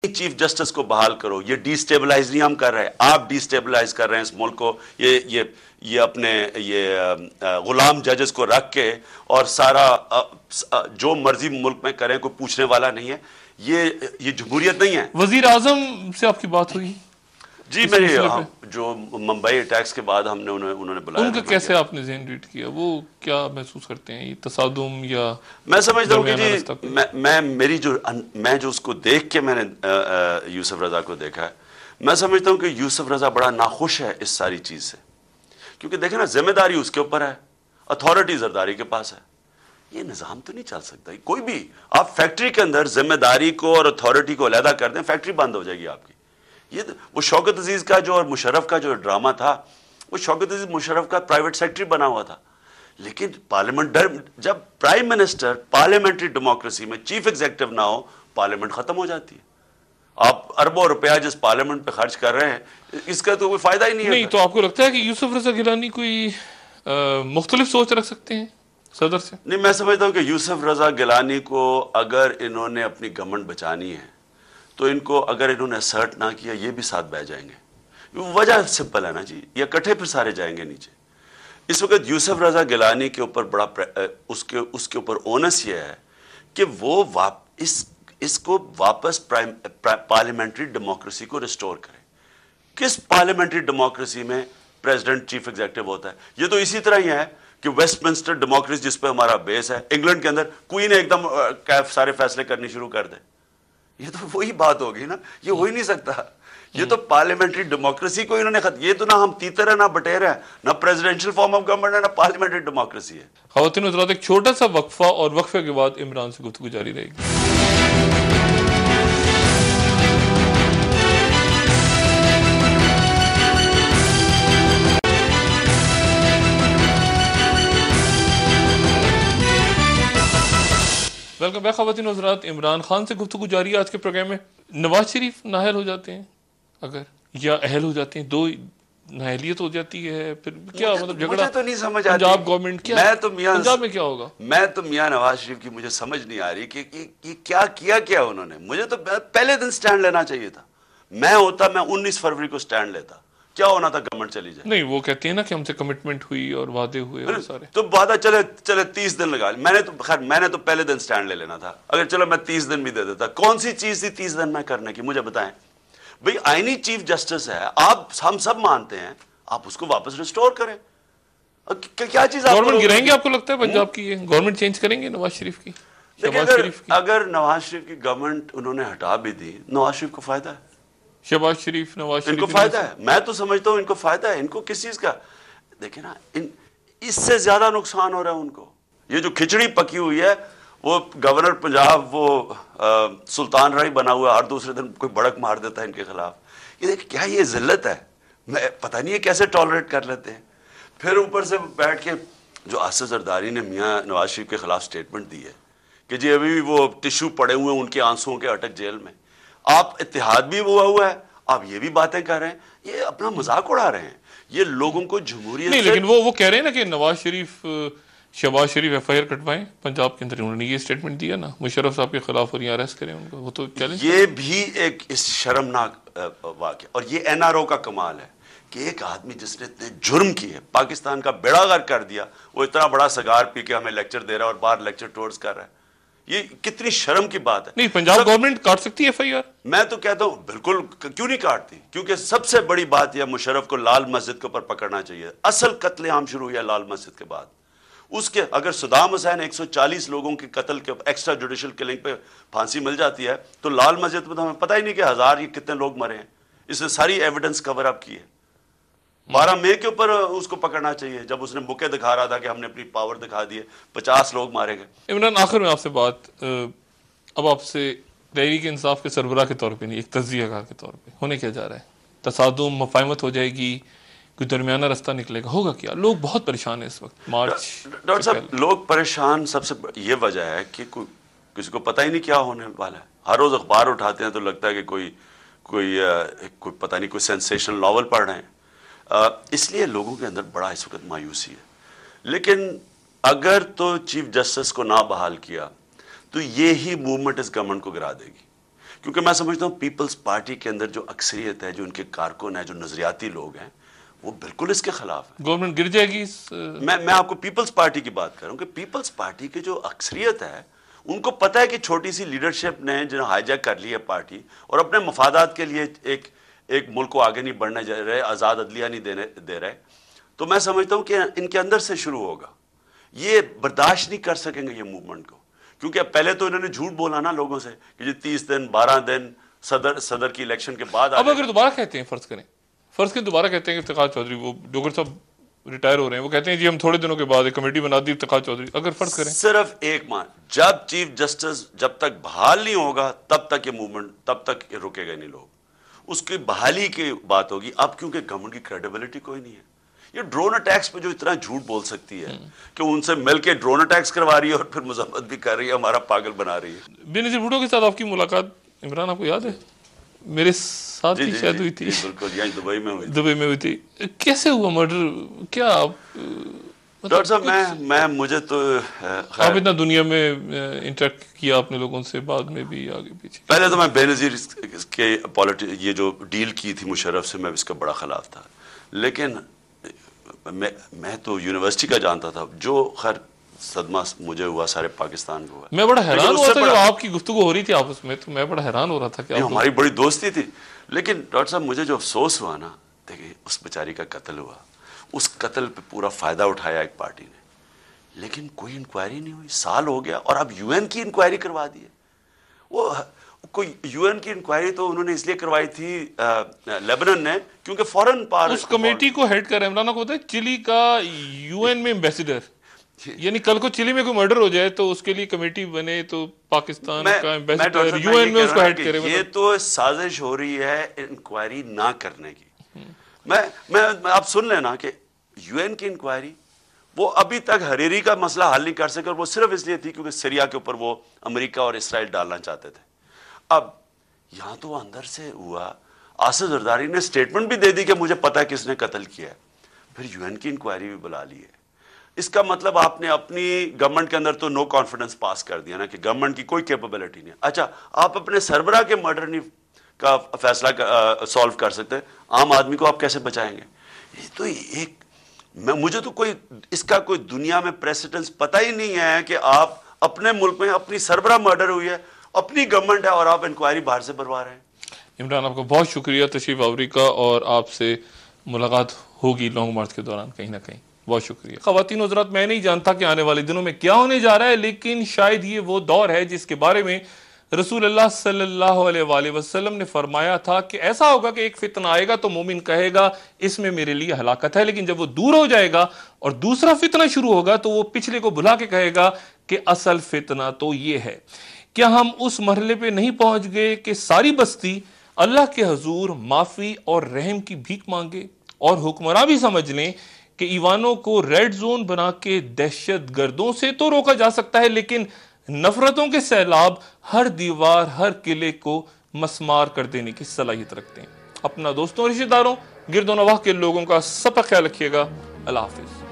Chief justice को बहाल करो। ये डिस्टेबलाइज नहीं हम कर रहे हैं, आप डिस्टेबलाइज कर रहे हैं इस मुल्क को। ये अपने गुलाम जजेस को रख के और सारा जो मर्जी मुल्क में करें, कोई पूछने वाला नहीं है। ये जमहूरियत नहीं है। वजीर आजम से आपकी बात हुई? जी, मेरे जो मुंबई अटैक्स के बाद हमने उन्होंने बुलाया, उनका कैसे आपने ज़हन रीड किया? वो क्या महसूस करते हैं, ये तसादुम या? मैं समझता हूँ कि जी मैं जो उसको देख के मैंने यूसुफ रजा को देखा है, मैं समझता हूँ कि यूसुफ रजा बड़ा नाखुश है इस सारी चीज से। क्योंकि देखे ना, जिम्मेदारी उसके ऊपर है, अथॉरिटी जरदारी के पास है। ये निज़ाम तो नहीं चल सकता। कोई भी आप फैक्ट्री के अंदर जिम्मेदारी को और अथॉरिटी को अलहदा कर दें, फैक्ट्री बंद हो जाएगी आपकी। ये वो शौकत अजीज का जो और मुशर्रफ का जो ड्रामा था, वो शौकत अजीज मुशर्रफ का प्राइवेट सेक्रेटरी बना हुआ था। लेकिन पार्लियामेंट, जब प्राइम मिनिस्टर पार्लियामेंट्री डेमोक्रेसी में चीफ एग्जीक्यूटिव ना हो, पार्लियामेंट खत्म हो जाती है। आप अरबों रुपया जिस पार्लियामेंट पे खर्च कर रहे हैं, इसका तो कोई फायदा ही नहीं है। नहीं, तो आपको लगता है कि यूसुफ रजा गिलानी कोई मुख्तलिफ सोच रख सकते हैं सदर से? नहीं, मैं समझता हूं कि यूसुफ रजा गिलानी को अगर इन्होंने अपनी गवर्नमेंट बचानी है, तो इनको अगर इन्होंने असर्ट ना किया, ये भी साथ बह जाएंगे। वजह सिंपल है ना जी, ये इकट्ठे फिर सारे जाएंगे नीचे। इस वक्त यूसुफ रजा गिलानी के ऊपर बड़ा उसके ऊपर ओनस ये है कि वो इसको वापस पार्लियामेंट्री डेमोक्रेसी को रिस्टोर करे। किस पार्लियामेंट्री डेमोक्रेसी में प्रेसिडेंट चीफ एग्जीक्यूटिव होता है? ये तो इसी तरह ही है कि वेस्टमिंस्टर डेमोक्रेसी जिस पे हमारा बेस है, इंग्लैंड के अंदर क्वीन एकदम सारे फैसले करनी शुरू कर दे। ये तो वही बात होगी ना, ये हो ही नहीं सकता। ये तो पार्लियामेंट्री डेमोक्रेसी को इन्होंने ये तो ना हम तीतर है, ना बटेर है, ना प्रेसिडेंशियल फॉर्म ऑफ गवर्नमेंट है, ना पार्लियामेंट्री डेमोक्रेसी है। ख़वातीन हज़रात, एक छोटा सा वक्फा और वक्फे के बाद इमरान से गुफ्तगू जारी रहेगी। वेलकम बैक ख़वातीन हज़रात, इमरान खान से गुफ्तगू जारी है आज के प्रोग्राम में। नवाज शरीफ नाअहल हो जाते हैं अगर, या अहल हो जाते हैं, दो नाअहलियत हो जाती है, फिर क्या मतलब झगड़ा? मुझे तो नहीं समझ आती पंजाब गवर्नमेंट क्या, मैं तो मियां पंजाब में क्या होगा? मैं तो मियां नवाज शरीफ की मुझे समझ नहीं आ रही कि क्या किया क्या उन्होंने। मुझे तो पहले दिन स्टैंड लेना चाहिए था। मैं होता, मैं 19 फरवरी को स्टैंड लेता। क्या होना था, गवर्नमेंट चली जाए। नहीं, वो कहते हैं ना कि हमसे कमिटमेंट हुई और वादे हुए और सारे, तो वादा चले 30 दिन लगा। मैंने तो पहले दिन स्टैंड ले लेना था। अगर चलो मैं 30 दिन भी दे देता। कौन सी चीज थी 30 दिन में करने की, मुझे बताएं भाई। आईनी चीफ जस्टिस है, हम सब मानते हैं, आप उसको वापस रिस्टोर करें। क्या चीज गवर्नमेंट गिराएंगे? आपको लगता है पंजाब की गवर्नमेंट चेंज करेंगे नवाज शरीफ की, शहबाज शरीफ की? अगर नवाज शरीफ की गवर्नमेंट उन्होंने हटा भी दी, नवाज शरीफ को फायदा है। शहबाज शरीफ, नवाज शरीफ, इनको फायदा है। मैं तो समझता हूं इनको फायदा है। इनको किस चीज का? देखिए ना, इससे ज्यादा नुकसान हो रहा है उनको। ये जो खिचड़ी पकी हुई है, वो गवर्नर पंजाब वो सुल्तान राय बना हुआ, हर दूसरे दिन कोई भड़क मार देता है इनके खिलाफ। ये देखिए क्या ये जिल्लत है। मैं पता नहीं है कैसे टॉलरेट कर लेते हैं। फिर ऊपर से बैठ के जो आसिफ जरदारी ने मियां नवाज शरीफ के खिलाफ स्टेटमेंट दी है कि जी अभी भी वो टिश्यू पड़े हुए हैं उनके आंसुओं के, अटक जेल में। आप इत्तेहाद भी हुआ है, आप ये भी बातें कर रहे हैं। ये अपना मजाक उड़ा रहे हैं। ये लोगों को जमहूरियत नहीं, लेकिन वो कह रहे हैं ना कि नवाज शरीफ, शहबाज शरीफ FIR कटवाएं पंजाब के अंदर। उन्होंने ये स्टेटमेंट दिया ना मुशर्रफ साहब के खिलाफ, और यहाँ अरेस्ट करें उनको। वो तो चैलेंज, ये भी एक इस शर्मनाक वाक़या। और ये NRO का कमाल है कि एक आदमी जिसने इतने जुर्म किए, पाकिस्तान का बेड़ागर कर दिया, वो इतना बड़ा सगार पी के हमें लेक्चर दे रहा है और बाहर लेक्चर टूर्स कर रहा है। ये कितनी शर्म की बात है। नहीं, पंजाब गवर्नमेंट काट सकती है FIR? मैं तो कहता हूं बिल्कुल, क्यों नहीं काटती? क्योंकि सबसे बड़ी बात यह, मुशर्रफ को लाल मस्जिद के ऊपर पकड़ना चाहिए। असल कत्लेआम शुरू हुआ लाल मस्जिद के बाद। उसके अगर सद्दाम हुसैन 140 लोगों के कत्ल के एक्स्ट्रा जुडिशल किलिंग पे फांसी मिल जाती है, तो लाल मस्जिद में तो हमें पता ही नहीं कि 1000 ये कितने लोग मरे हैं। इसने सारी एविडेंस कवर अप की है। 12 मई के ऊपर उसको पकड़ना चाहिए, जब उसने बुके दिखा रहा था कि हमने अपनी पावर दिखा दी है। 50 लोग मारे गए। इमरान, आखिर में आपसे बात, अब आपसे तहरीक इंसाफ के सरबराह के तौर पे नहीं, एक तज्ज़ियाकार के तौर पे, होने क्या जा रहा है? तसादुम, मफाहमत हो जाएगी, कोई दरमियाना रास्ता निकलेगा, होगा क्या? लोग बहुत परेशान है इस वक्त। मार्च, डॉक्टर साहब, लोग परेशान सबसे ये वजह है कि किसी को पता ही नहीं क्या होने वाला है। हर रोज अखबार उठाते हैं तो लगता है कि कोई पता नहीं, कोई सेंसेशनल नॉवल पढ़ रहे हैं। इसलिए लोगों के अंदर बड़ा इस वक्त मायूसी है। लेकिन अगर तो चीफ जस्टिस को ना बहाल किया, तो ये ही मूवमेंट इस गवर्नमेंट को गिरा देगी। क्योंकि मैं समझता हूँ पीपल्स पार्टी के अंदर जो अक्सरियत है, जो उनके कारकुन है, जो नजरियाती लोग हैं, वो बिल्कुल इसके खिलाफ है। गवर्नमेंट गिर जाएगी मैं आपको पीपल्स पार्टी की बात कर रहा हूँ कि पीपल्स पार्टी की जो अक्सरियत है, उनको पता है कि छोटी सी लीडरशिप ने जो हाईजैक कर ली है पार्टी और अपने मफादात के लिए एक मुल्क को आगे नहीं बढ़ने दे रहे, आज़ाद अदलिया नहीं दे रहे। तो मैं समझता हूँ कि इनके अंदर से शुरू होगा, ये बर्दाश्त नहीं कर सकेंगे ये मूवमेंट को, क्योंकि अब पहले तो इन्होंने झूठ बोला ना लोगों से कि 30 दिन 12 दिन सदर की इलेक्शन के बाद अब अगर दोबारा कहते हैं, फर्ज करें दोबारा कहते हैं कि इफ्तिखार चौधरी, वो डोगर साहब रिटायर हो रहे हैं, वो कहते हैं जी हम थोड़े दिनों के बाद एक कमेटी बना दी इफ्तिखार चौधरी, अगर फर्ज करें सिर्फ एक माह, जब चीफ जस्टिस जब तक बहाल नहीं होगा तब तक ये मूवमेंट, तब तक ये रुकेगा नहीं, लोग उसकी बहाली की बात होगी। अब क्योंकि गवर्नमेंट की क्रेडिबिलिटी कोई नहीं है, ये ड्रोन अटैक्स पे जो इतना झूठ बोल सकती है कि उनसे मिलके ड्रोन अटैक्स करवा रही है और फिर मजम्मत भी कर रही है, हमारा पागल बना रही है। बेनजीर भुट्टो के साथ आपकी मुलाकात इमरान आपको याद है? मेरे साथ ही शायद हुई थी, बिल्कुल, यहाँ दुबई में हुई थी। कैसे हुआ मर्डर? क्या आप डॉक्टर साहब, मैं मुझे तो आप इतना दुनिया में इंटरेक्ट किया अपने लोगों से, बाद में भी आगे पीछे। पहले तो मैं बेनजीर के ये जो डील की थी मुशर्रफ से, मैं इसका बड़ा खिलाफ था, लेकिन मैं तो यूनिवर्सिटी का जानता था, जो खैर सदमा मुझे हुआ सारे पाकिस्तान को हुआ। मैं बड़ा हैरान हुआ था जब आपकी गुफ्तगू हो रही थी आपस में, तो मैं बड़ा हैरान हो रहा था कि हमारी बड़ी दोस्ती थी। लेकिन डॉक्टर साहब, मुझे जो अफसोस हुआ ना, देखिए उस बेचारी का कत्ल हुआ, उस कत्ल पे पूरा फायदा उठाया एक पार्टी ने, लेकिन कोई इंक्वायरी नहीं हुई, साल हो गया और अब यूएन की इंक्वायरी करवा दी है। वो कोई यूएन की इंक्वायरी तो उन्होंने इसलिए करवाई थी लेबनान ने, क्योंकि फॉरेन पावर उस कमेटी को हेड कर इमरान को होता है चिली का यूएन में एम्बेसडर, यानी कल को चिली में कोई मर्डर हो जाए तो उसके लिए कमेटी बने तो पाकिस्तान का एम्बेसडर यूएन में उसको हेड करे। ये तो साजिश हो रही है इंक्वायरी ना करने की। मैं आप सुन लेना कि यूएन की इंक्वायरी वो अभी तक हरीरी का मसला हल नहीं कर सके, और वो सिर्फ इसलिए थी क्योंकि सीरिया के ऊपर वो अमेरिका और इसराइल डालना चाहते थे। अब यहां तो अंदर से हुआ, आसिफ जरदारी ने स्टेटमेंट भी दे दी कि मुझे पता है किसने कत्ल किया है, फिर यूएन की इंक्वायरी भी बुला ली है। इसका मतलब आपने अपनी गवर्नमेंट के अंदर तो नो कॉन्फिडेंस पास कर दिया ना कि गवर्नमेंट की कोई कैपेबिलिटी नहीं। अच्छा, आप अपने सरबरा के मर्डर नहीं का फैसला सॉल्व कर सकते, आम आदमी को आप कैसे बचाएंगे? ये तो एक मुझे तो कोई इसका कोई दुनिया में प्रेसिडेंस पता ही नहीं है कि आप अपने मुल्क में अपनी सरबरा मर्डर हुई है, अपनी गवर्नमेंट है और आप इंक्वायरी बाहर से करवा रहे हैं। इमरान, आपको बहुत शुक्रिया तशरीफ आवरी का, और आपसे मुलाकात होगी लॉन्ग मार्च के दौरान कहीं ना कहीं। बहुत शुक्रिया। ख़वातीन हज़रात, मैं नहीं जानता कि आने वाले दिनों में क्या होने जा रहा है, लेकिन शायद ये वो दौर है जिसके बारे में रसूलुल्लाह सल्लल्लाहु अलैहि वसल्लम ने फरमाया था कि ऐसा होगा कि एक फितना आएगा तो मोमिन कहेगा इसमें मेरे लिए हलाकत है, लेकिन जब वो दूर हो जाएगा और दूसरा फितना शुरू होगा तो वो पिछले को भुला के कहेगा कि असल फितना तो ये है। क्या हम उस मरहले पे नहीं पहुंच गए कि सारी बस्ती अल्लाह के हजूर माफी और रहम की भीख मांगे, और हुक्मरान भी समझ लें कि ईवानों को रेड जोन बना के दहशत गर्दों से तो रोका जा सकता है, लेकिन नफरतों के सैलाब हर दीवार हर किले को मसमार कर देने की सलाहियत रखते हैं। अपना दोस्तों, रिश्तेदारों, गिरदो नवाह के लोगों का सब ख्याल रखिएगा। अल्लाह हाफिज।